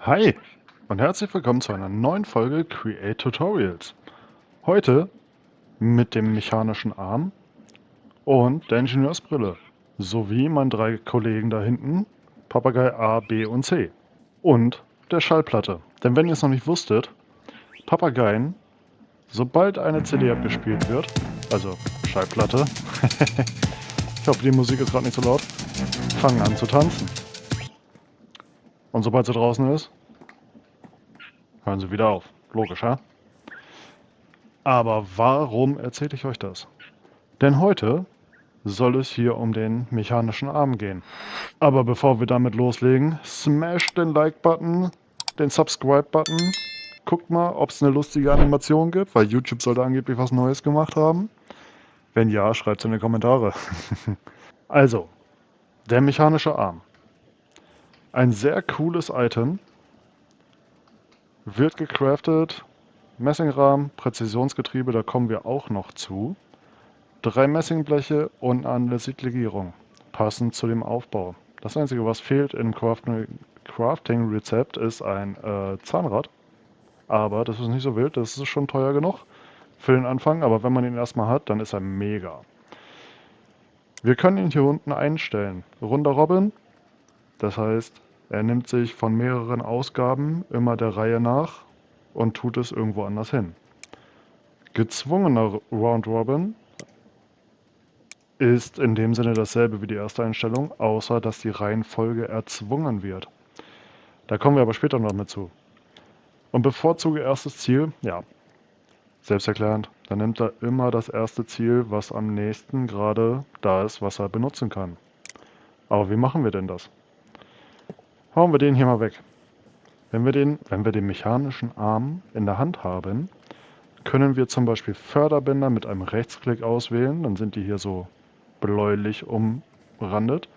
Hi und herzlich willkommen zu einer neuen Folge Create Tutorials. Heute mit dem mechanischen Arm und der Ingenieursbrille sowie meinen drei Kollegen da hinten, Papagei A, B und C und der Schallplatte. Denn wenn ihr es noch nicht wusstet, Papageien, sobald eine CD abgespielt wird, also Schallplatte, ich hoffe die Musik ist gerade nicht so laut, fangen an zu tanzen. Und sobald sie draußen ist, hören sie wieder auf. Logisch, ha? Aber warum erzähle ich euch das? Denn heute soll es hier um den mechanischen Arm gehen. Aber bevor wir damit loslegen, smash den Like-Button, den Subscribe-Button. Guckt mal, ob es eine lustige Animation gibt, weil YouTube sollte angeblich was Neues gemacht haben. Wenn ja, schreibt es in die Kommentare. Also, der mechanische Arm. Ein sehr cooles Item. Wird gecraftet. Messingrahmen, Präzisionsgetriebe, da kommen wir auch noch zu. 3 Messingbleche und eine Legierung, passend zu dem Aufbau. Das Einzige, was fehlt im Crafting-Rezept, ist ein Zahnrad. Aber das ist nicht so wild, das ist schon teuer genug für den Anfang. Aber wenn man ihn erstmal hat, dann ist er mega. Wir können ihn hier unten einstellen. Runder Robin, das heißt, er nimmt sich von mehreren Ausgaben immer der Reihe nach und tut es irgendwo anders hin. Gezwungener Round Robin ist in dem Sinne dasselbe wie die erste Einstellung, außer dass die Reihenfolge erzwungen wird. Da kommen wir aber später noch mit zu. Und bevorzuge erstes Ziel, ja, selbsterklärend, dann nimmt er immer das erste Ziel, was am nächsten gerade da ist, was er benutzen kann. Aber wie machen wir denn das? Hauen wir den hier mal weg. Wenn wir den mechanischen Arm in der Hand haben, können wir zum Beispiel Förderbänder mit einem Rechtsklick auswählen, dann sind die hier so bläulich umrandet.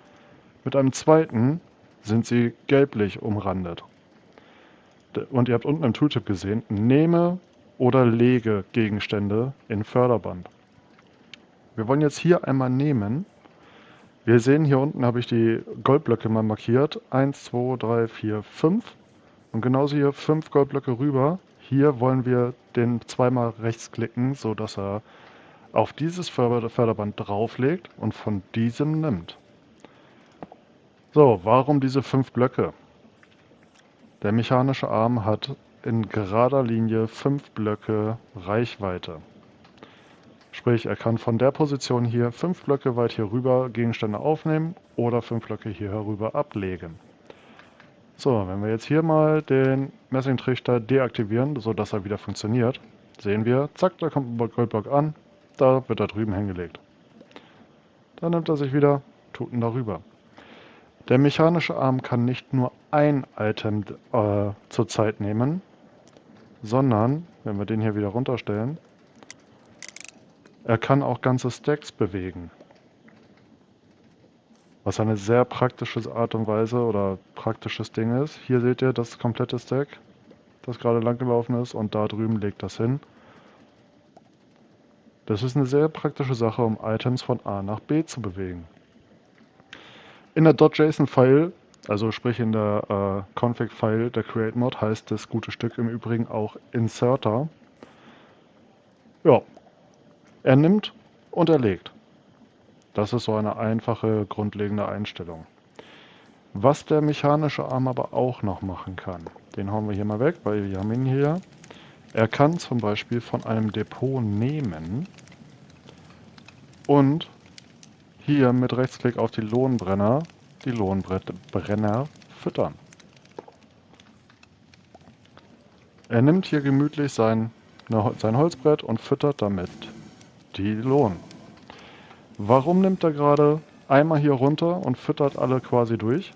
Mit einem zweiten sind sie gelblich umrandet. Und ihr habt unten im Tooltip gesehen, nehme oder lege Gegenstände in Förderband. Wir wollen jetzt hier einmal nehmen. Wir sehen, hier unten habe ich die Goldblöcke mal markiert. 1, 2, 3, 4, 5. Und genauso hier 5 Goldblöcke rüber. Hier wollen wir den zweimal rechts klicken, sodass er auf dieses Förderband drauflegt und von diesem nimmt. So, warum diese 5 Blöcke? Der mechanische Arm hat in gerader Linie 5 Blöcke Reichweite. Sprich, er kann von der Position hier 5 Blöcke weit hier rüber Gegenstände aufnehmen oder 5 Blöcke hier herüber ablegen. So, wenn wir jetzt hier mal den Messingtrichter deaktivieren, sodass er wieder funktioniert, sehen wir, zack, da kommt ein Goldblock an, da wird er drüben hingelegt. Dann nimmt er sich wieder, tut ihn darüber. Der mechanische Arm kann nicht nur ein Item zur Zeit nehmen, sondern, wenn wir den hier wieder runterstellen, er kann auch ganze Stacks bewegen. Was eine sehr praktische Art und Weise oder praktisches Ding ist. Hier seht ihr das komplette Stack, das gerade lang gelaufen ist, und da drüben legt das hin. Das ist eine sehr praktische Sache, um Items von A nach B zu bewegen. In der .json-File, also sprich in der Config-File der Create-Mod, heißt das gute Stück im Übrigen auch Inserter. Ja, er nimmt und er legt. Das ist so eine einfache, grundlegende Einstellung. Was der mechanische Arm aber auch noch machen kann, den hauen wir hier mal weg, weil wir haben ihn hier. Er kann zum Beispiel von einem Depot nehmen und hier mit Rechtsklick auf die Lohnbrenner füttern. Er nimmt hier gemütlich sein Holzbrett und füttert damit die Lohn. Warum nimmt er gerade einmal hier runter und füttert alle quasi durch?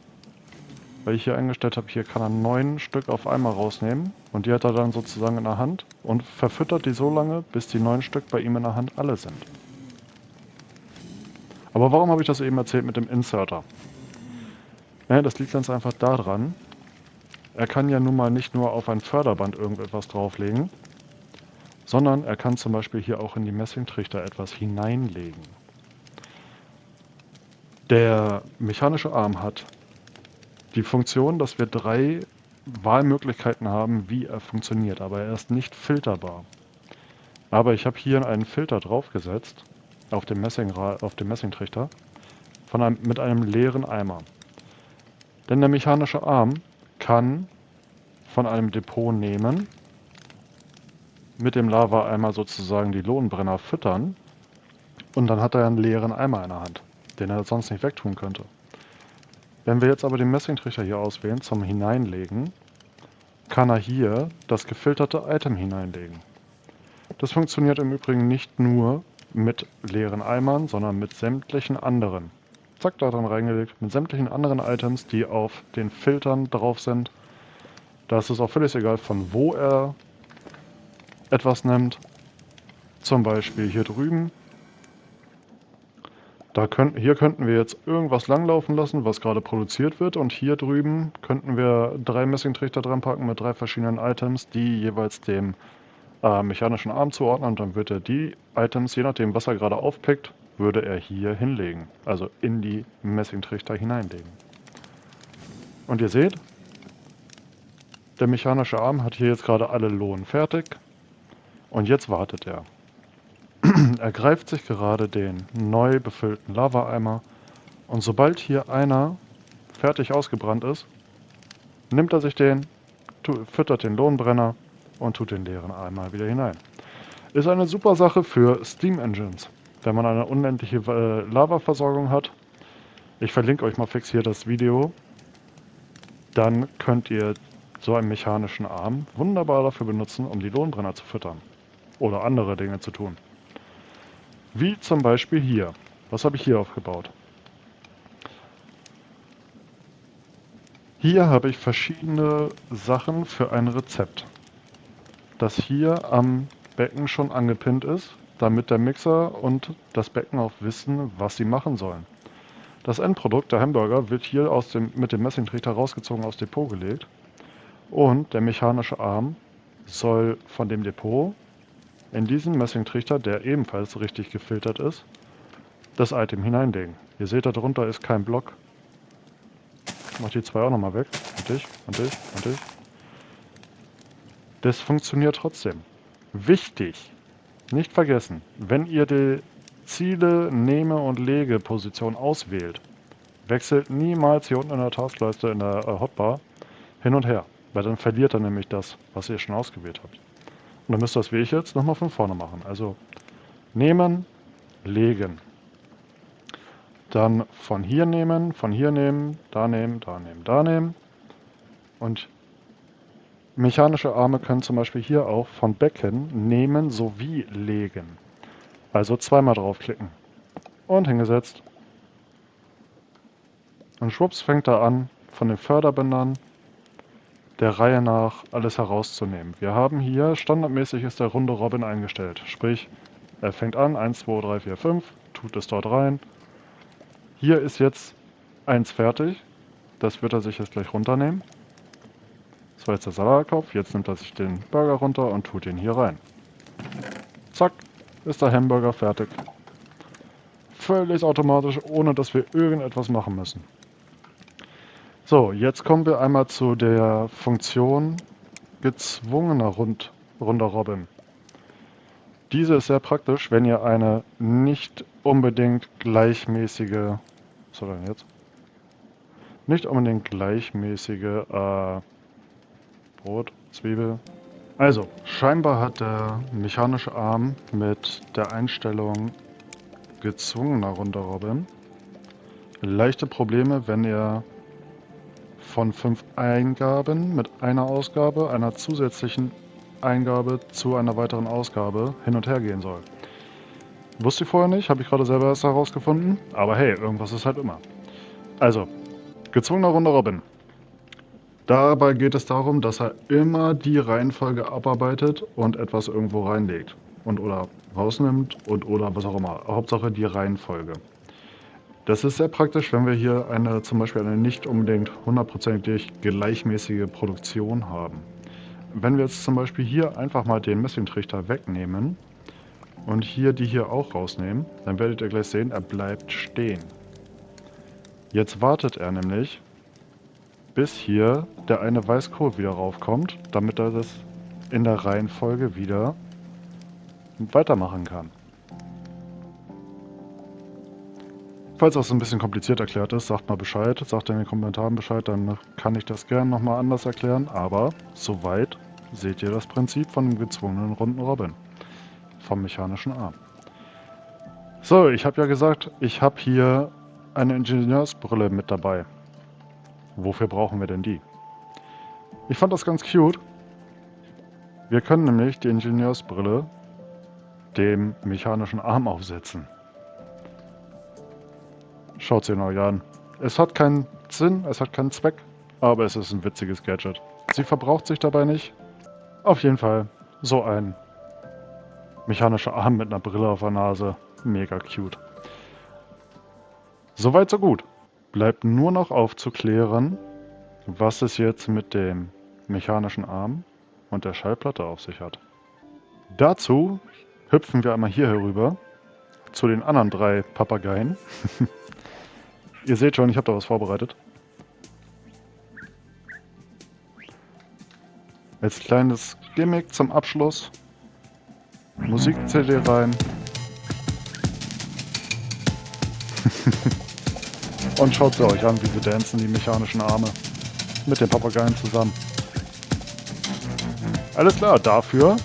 Weil ich hier eingestellt habe, hier kann er 9 Stück auf einmal rausnehmen und die hat er dann sozusagen in der Hand und verfüttert die so lange, bis die 9 Stück bei ihm in der Hand alle sind. Aber warum habe ich das eben erzählt mit dem Inserter? Ja, das liegt ganz einfach daran, er kann ja nun mal nicht nur auf ein Förderband irgendetwas drauflegen, sondern er kann zum Beispiel hier auch in die Messingtrichter etwas hineinlegen. Der mechanische Arm hat die Funktion, dass wir 3 Wahlmöglichkeiten haben, wie er funktioniert, aber er ist nicht filterbar. Aber ich habe hier einen Filter draufgesetzt auf dem Messingtrichter mit einem leeren Eimer. Denn der mechanische Arm kann von einem Depot nehmen, mit dem Lava-Eimer sozusagen die Lohnbrenner füttern und dann hat er einen leeren Eimer in der Hand, den er sonst nicht wegtun könnte. Wenn wir jetzt aber den Messingtrichter hier auswählen zum Hineinlegen, kann er hier das gefilterte Item hineinlegen. Das funktioniert im Übrigen nicht nur mit leeren Eimern, sondern mit sämtlichen anderen. Zack, da dran reingelegt, mit sämtlichen anderen Items, die auf den Filtern drauf sind. Da ist es auch völlig egal, von wo er etwas nimmt. Zum Beispiel hier drüben. Hier könnten wir jetzt irgendwas langlaufen lassen, was gerade produziert wird. Und hier drüben könnten wir 3 Messingtrichter dran packen mit 3 verschiedenen Items, die jeweils dem mechanischen Arm zuordnen. Und dann wird er die Items, je nachdem was er gerade aufpickt, würde er hier hinlegen. Also in die Messingtrichter hineinlegen. Und ihr seht, der mechanische Arm hat hier jetzt gerade alle Lohn fertig. Und jetzt wartet er. Er greift sich gerade den neu befüllten Lava-Eimer und sobald hier einer fertig ausgebrannt ist, nimmt er sich den, füttert den Lohnbrenner und tut den leeren Eimer wieder hinein. Ist eine super Sache für Steam Engines, wenn man eine unendliche Lava-Versorgung hat. Ich verlinke euch mal fix hier das Video. Dann könnt ihr so einen mechanischen Arm wunderbar dafür benutzen, um die Lohnbrenner zu füttern oder andere Dinge zu tun. Wie zum Beispiel hier. Was habe ich hier aufgebaut? Hier habe ich verschiedene Sachen für ein Rezept, das hier am Becken schon angepinnt ist, damit der Mixer und das Becken auch wissen, was sie machen sollen. Das Endprodukt, der Hamburger, wird hier mit dem Messingtrichter rausgezogen aus Depot gelegt und der mechanische Arm soll von dem Depot in diesen Messingtrichter, der ebenfalls richtig gefiltert ist, das Item hineinlegen. Ihr seht, darunter ist kein Block. Ich mach die 2 auch nochmal weg. Und dich, und dich, und dich. Das funktioniert trotzdem. Wichtig, nicht vergessen, wenn ihr die Ziele, Nehme- und Lege-Position auswählt, wechselt niemals hier unten in der Taskleiste in der Hotbar hin und her, weil dann verliert er nämlich das, was ihr schon ausgewählt habt. Und dann müsst ihr das wie ich jetzt nochmal von vorne machen. Also nehmen, legen. Dann von hier nehmen, da nehmen, da nehmen, da nehmen. Und mechanische Arme können zum Beispiel hier auch von Becken nehmen sowie legen. Also zweimal draufklicken. Und hingesetzt. Und schwupps fängt er an, von den Förderbändern der Reihe nach alles herauszunehmen. Wir haben hier, standardmäßig ist der runde Robin eingestellt. Sprich, er fängt an, 1, 2, 3, 4, 5, tut es dort rein. Hier ist jetzt 1 fertig. Das wird er sich jetzt gleich runternehmen. Das war jetzt der Salatkopf. Jetzt nimmt er sich den Burger runter und tut ihn hier rein. Zack, ist der Hamburger fertig. Völlig automatisch, ohne dass wir irgendetwas machen müssen. So, jetzt kommen wir einmal zu der Funktion gezwungener runder Robin. Diese ist sehr praktisch, wenn ihr eine nicht unbedingt gleichmäßige, was soll denn jetzt? Nicht unbedingt gleichmäßige Brot, Zwiebel. Also, scheinbar hat der mechanische Arm mit der Einstellung gezwungener runder Robin leichte Probleme, wenn er von 5 Eingaben mit einer Ausgabe, einer zusätzlichen Eingabe zu einer weiteren Ausgabe hin und her gehen soll. Wusste ich vorher nicht, habe ich gerade selber erst herausgefunden, aber hey, irgendwas ist halt immer. Also, gezwungener runder Robin. Dabei geht es darum, dass er immer die Reihenfolge abarbeitet und etwas irgendwo reinlegt und oder rausnimmt und oder was auch immer. Hauptsache die Reihenfolge. Das ist sehr praktisch, wenn wir hier zum Beispiel eine nicht unbedingt hundertprozentig gleichmäßige Produktion haben. Wenn wir jetzt zum Beispiel hier einfach mal den Messingtrichter wegnehmen und hier die hier auch rausnehmen, dann werdet ihr gleich sehen, er bleibt stehen. Jetzt wartet er nämlich, bis hier der eine Weißkohl wieder raufkommt, damit er das in der Reihenfolge wieder weitermachen kann. Falls das ein bisschen kompliziert erklärt ist, sagt mal Bescheid, sagt in den Kommentaren Bescheid, dann kann ich das gerne nochmal anders erklären, aber soweit seht ihr das Prinzip von dem gezwungenen runden Robin vom mechanischen Arm. So, ich habe ja gesagt, ich habe hier eine Ingenieursbrille mit dabei. Wofür brauchen wir denn die? Ich fand das ganz cute. Wir können nämlich die Ingenieursbrille dem mechanischen Arm aufsetzen. Schaut sie euch an. Es hat keinen Sinn, es hat keinen Zweck, aber es ist ein witziges Gadget. Sie verbraucht sich dabei nicht. Auf jeden Fall so ein mechanischer Arm mit einer Brille auf der Nase. Mega cute. Soweit so gut. Bleibt nur noch aufzuklären, was es jetzt mit dem mechanischen Arm und der Schallplatte auf sich hat. Dazu hüpfen wir einmal hier herüber zu den anderen 3 Papageien. Ihr seht schon, ich habe da was vorbereitet. Als kleines Gimmick zum Abschluss. Musik-CD rein. Und schaut sie euch an, wie sie dancen, die mechanischen Arme. Mit den Papageien zusammen. Alles klar, dafür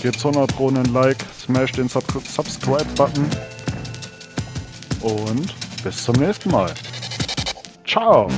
gibt's 100 Pro einen Like, smash den Subscribe-Button und bis zum nächsten Mal. Ciao!